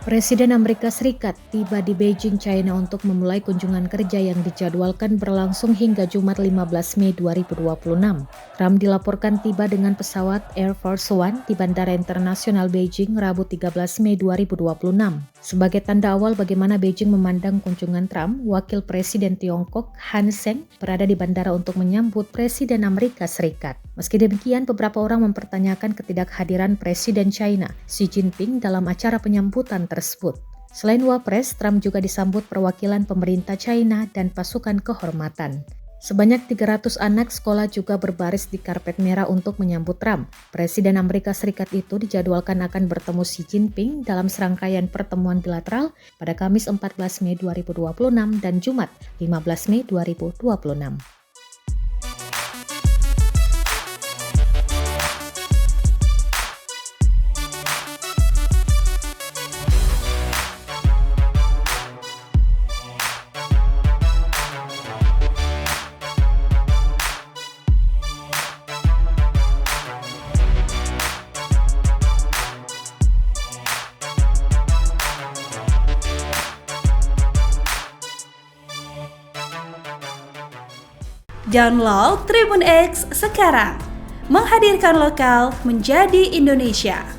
Presiden Amerika Serikat tiba di Beijing, China untuk memulai kunjungan kerja yang dijadwalkan berlangsung hingga Jumat 15 Mei 2026. Trump dilaporkan tiba dengan pesawat Air Force One di Bandara Internasional Beijing Rabu 13 Mei 2026. Sebagai tanda awal bagaimana Beijing memandang kunjungan Trump, Wakil Presiden Tiongkok Han Zheng berada di bandara untuk menyambut Presiden Amerika Serikat. Meski demikian, beberapa orang mempertanyakan ketidakhadiran Presiden China Xi Jinping dalam acara penyambutan tersebut. Selain Wapres, Trump juga disambut perwakilan pemerintah China dan pasukan kehormatan. Sebanyak 300 anak sekolah juga berbaris di karpet merah untuk menyambut Trump. Presiden Amerika Serikat itu dijadwalkan akan bertemu Xi Jinping dalam serangkaian pertemuan bilateral pada Kamis 14 Mei 2026 dan Jumat 15 Mei 2026. Download Tribun X sekarang, menghadirkan lokal menjadi Indonesia.